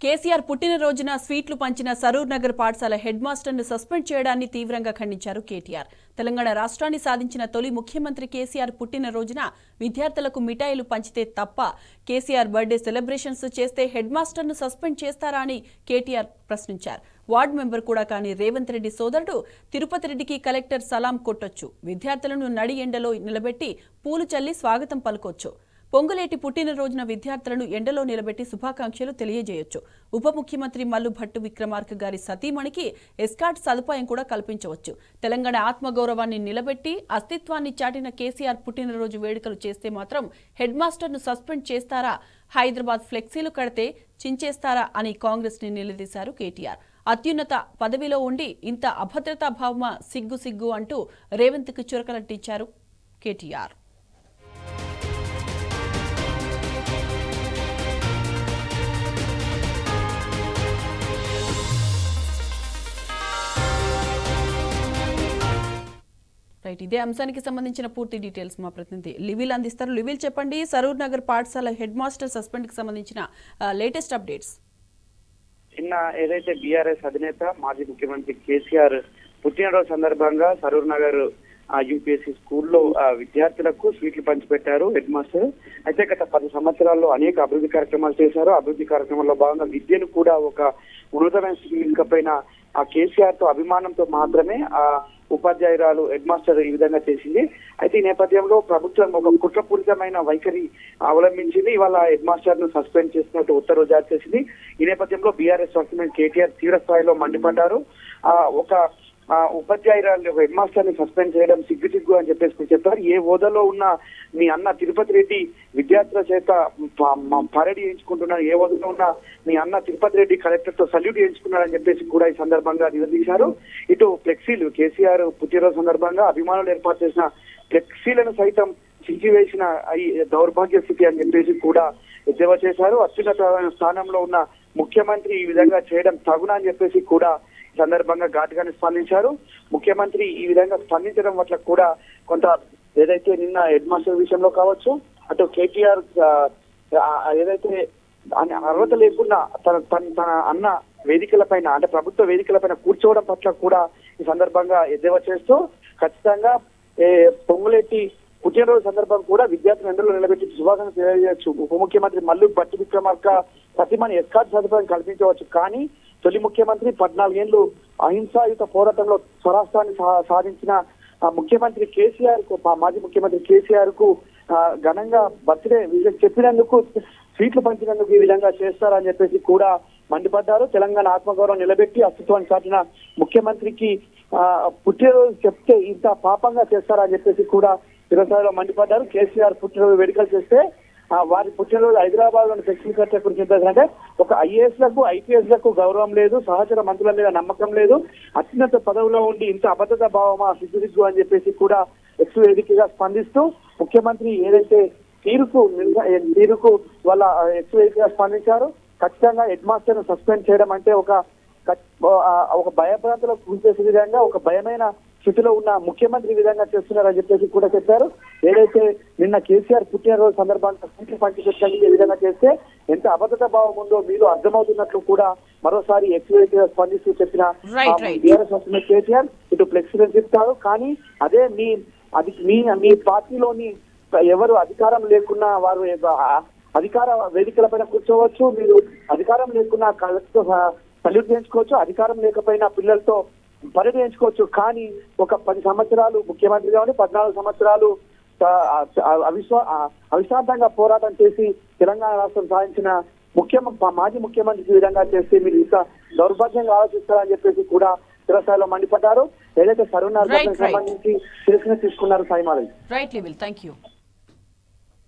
కేసీఆర్ పుట్టినరోజున స్వీట్లు పంచిన సరూర్ నగర్ పాఠశాల హెడ్ మాస్టర్ను సస్పెండ్ చేయడాన్ని తీవ్రంగా ఖండించారు కేటీఆర్. తెలంగాణ రాష్ట్రాన్ని సాధించిన తొలి ముఖ్యమంత్రి కేసీఆర్ పుట్టినరోజున విద్యార్థులకు మిఠాయిలు పంచితే తప్ప కేసీఆర్ బర్త్డే సెలబ్రేషన్స్ చేస్తే హెడ్ మాస్టర్ను సస్పెండ్ చేస్తారా అని కేటీఆర్ ప్రశ్నించారు. వార్డు మెంబర్ కూడా కాని రేవంత్ రెడ్డి సోదరుడు తిరుపతి రెడ్డికి కలెక్టర్ సలాం కొట్టొచ్చు, విద్యార్థులను నడి ఎండలో నిలబెట్టి పూలు చల్లి స్వాగతం పలుకోవచ్చు. పొంగులేటి పుట్టినరోజున విద్యార్థులను ఎండలో నిలబెట్టి శుభాకాంక్షలు తెలియజేయొచ్చు. ఉప ముఖ్యమంత్రి మల్లు భట్టు విక్రమార్క గారి సతీమణికి ఎస్కార్ట్ సదుపాయం కూడా కల్పించవచ్చు. తెలంగాణ ఆత్మగౌరవాన్ని నిలబెట్టి అస్తిత్వాన్ని చాటిన కేసీఆర్ పుట్టినరోజు వేడుకలు చేస్తే మాత్రం హెడ్ మాస్టర్ను సస్పెండ్ చేస్తారా, హైదరాబాద్ ఫ్లెక్సీలు కడితే చించేస్తారా అని కాంగ్రెస్ ని నిలదీశారు కేటీఆర్. అత్యున్నత పదవిలో ఉండి ఇంత అభద్రతా భావమా, సిగ్గు సిగ్గు అంటూ రేవంత్ కు చురకలంటించారు కేటీఆర్. ఇదే అంశానికి సంబంధించిన పూర్తి డీటెయిల్స్ మా ప్రతినిధి లివిల్ అందిస్తారు. లివిల్ చెప్పండి, సరూర్ నగర్ పాఠశాల హెడ్ మాస్టర్ సస్పెండ్ కి సంబంధించిన లేటెస్ట్ అప్డేట్స్. నిన్న ఏదైతే బీఆర్ఎస్ అధినేత మాజీ ముఖ్యమంత్రి కేసీఆర్ పుట్టినరోజు సందర్భంగా సరూర్ నగర్ యూపీఎస్సీ స్కూల్లో విద్యార్థులకు స్వీట్లు పంచిపెట్టారు హెడ్ మాస్టర్. అయితే గత 10 సంవత్సరాల్లో అనేక అభివృద్ధి కార్యక్రమాలు చేశారు. అభివృద్ధి కార్యక్రమంలో భాగంగా విద్యను కూడా ఒక ఉన్నతమైన స్థితికి తీసుకుపోయిన ఆ కేసీఆర్ తో అభిమానంతో మాత్రమే ఆ ఉపాధ్యాయురాలు హెడ్ మాస్టర్ ఈ విధంగా చేసింది. అయితే ఈ నేపథ్యంలో ప్రభుత్వం ఒక కుట్రపూరితమైన వైఖరి అవలంబించింది. ఇవాళ హెడ్ మాస్టర్ ను సస్పెండ్ చేసినట్టు ఉత్తర్వులు జారీ చేసింది. ఈ నేపథ్యంలో బీఆర్ఎస్ వర్కింగ్ కేటీఆర్ తీవ్ర స్థాయిలో మండిపడ్డారు. ఒక ఉపాధ్యాయురాలు హెడ్ మాస్టర్ ని సస్పెండ్ చేయడం సిగ్గు అని చెప్పారు. ఏ హోదాలో ఉన్న మీ అన్న తిరుపతి రెడ్డి విద్యార్థుల చేత పరేడ్ చేయించుకుంటున్నారు, ఏ హోదాలో ఉన్న మీ అన్న తిరుపతి రెడ్డి కలెక్టర్ తో సల్యూట్ చేయించుకున్నారని చెప్పేసి కూడా ఈ సందర్భంగా నిలదీశారు. ఇటు ఫ్లెక్సీలు కేసీఆర్ పుట్టినరోజు సందర్భంగా అభిమానులు ఏర్పాటు చేసిన ఫ్లెక్సీలను సైతం చించివేసిన ఈ దౌర్భాగ్య స్థితి అని చెప్పేసి కూడా ఎద్దేవా చేశారు. అత్యున్నత స్థానంలో ఉన్న ముఖ్యమంత్రి ఈ విధంగా చేయడం తగునా అని చెప్పేసి కూడా సందర్భంగా ఘాటుగానే స్పందించారు. ముఖ్యమంత్రి ఈ విధంగా స్పందించడం పట్ల కూడా కొంత ఏదైతే నిన్న హెడ్ మాస్టర్ విషయంలో కావచ్చు, అటు కేటీఆర్ ఏదైతే అర్హత లేకుండా తన అన్న వేదికల పైన అంటే ప్రభుత్వ వేదికల పైన కూర్చోవడం పట్ల కూడా ఈ సందర్భంగా ఎద్దేవా చేస్తూ ఖచ్చితంగా పొంగులేటి పుట్టినరోజు సందర్భం కూడా విద్యార్థులు ఎండలో నిలబెట్టి శుభాకాంక్షలు తెలియజేయచ్చు. ఉప ముఖ్యమంత్రి మల్లు భట్టు విక్రమార్క సతీమణి ఎస్కార్ట్ సదుపాయం కల్పించవచ్చు. కానీ తొలి ముఖ్యమంత్రి 14 ఏళ్లు అహింసాయుత పోరాటంలో స్వరాష్ట్రాన్ని సాధించిన ముఖ్యమంత్రి కేసీఆర్ కు మాజీ ముఖ్యమంత్రి కేసీఆర్ కు ఘనంగా బర్త్డే చెప్పినందుకు స్వీట్లు పంచినందుకు ఈ విధంగా చేస్తారని చెప్పేసి కూడా మండిపడ్డారు. తెలంగాణ ఆత్మగౌరవం నిలబెట్టి అస్తిత్వాన్ని చాటిన ముఖ్యమంత్రికి పుట్టినరోజు చెప్తే ఇంత పాపంగా చేస్తారని చెప్పేసి కూడా చిరస్థాయిలో మండిపడ్డారు. కేసీఆర్ పుట్టినరోజు వేడుకలు చేస్తే వారి పుట్టినరోజు హైదరాబాద్ లోని ఫ్లెక్సీ కట్టే గురించి చెప్పారంటే ఒక ఐఏఎస్ లకు ఐపీఎస్ లకు గౌరవం లేదు, సహచర మంత్రుల మీద నమ్మకం లేదు, అత్యున్నత పదవిలో ఉండి ఇంత అబద్ధత భావమా, సిగ్గు అని చెప్పేసి కూడా ఎక్స్ వేదికగా స్పందిస్తూ ముఖ్యమంత్రి ఏదైతే తీరుకు వాళ్ళ ఎక్స్ వేదికగా స్పందించారు. ఖచ్చితంగా హెడ్ మాస్టర్ ను సస్పెండ్ చేయడం అంటే ఒక భయభ్రాంతులకు గురిచేసే విధంగా ఒక భయమైన స్థితిలో ఉన్న ముఖ్యమంత్రి విధంగా చేస్తున్నారని చెప్పేసి కూడా చెప్పారు. ఏదైతే నిన్న కేసీఆర్ పుట్టినరోజు సందర్భంగా స్వీట్లు పంచిపెట్టడానికి ఏ విధంగా చేస్తే ఎంత అబద్ధత భావం ఉందో మీరు అర్థమవుతున్నట్లు కూడా మరోసారి ఎక్కువ స్పందిస్తూ చెప్పిన బీఆర్ఎస్ కేసీఆర్ ఇటు ఫ్లెక్సీలను చెప్తారు. కానీ అదే మీ పార్టీలోని ఎవరు అధికారం లేకున్నా వారు అధికార వేదికల పైన కూర్చోవచ్చు, మీరు అధికారం లేకున్నా కలెక్టర్ సల్యూట్ చేయించుకోవచ్చు, అధికారం లేకపోయినా పిల్లలతో పర్యటించుకోవచ్చు. కానీ ఒక 10 సంవత్సరాలు ముఖ్యమంత్రిగా ఉండి 14 సంవత్సరాలు అవిశ్రాంతంగా పోరాటం చేసి తెలంగాణ రాష్ట్రం సాధించిన మాజీ ముఖ్యమంత్రికి విధంగా చేస్తే మీరు ఇంకా దౌర్భాగ్యంగా ఆలోచిస్తారని చెప్పేసి కూడా చిరస్థాయిలో మండిపడ్డారు. ఏదైతే సరూర్ నగర్ సంబంధించి తీసుకున్నారు సాయిమాలి.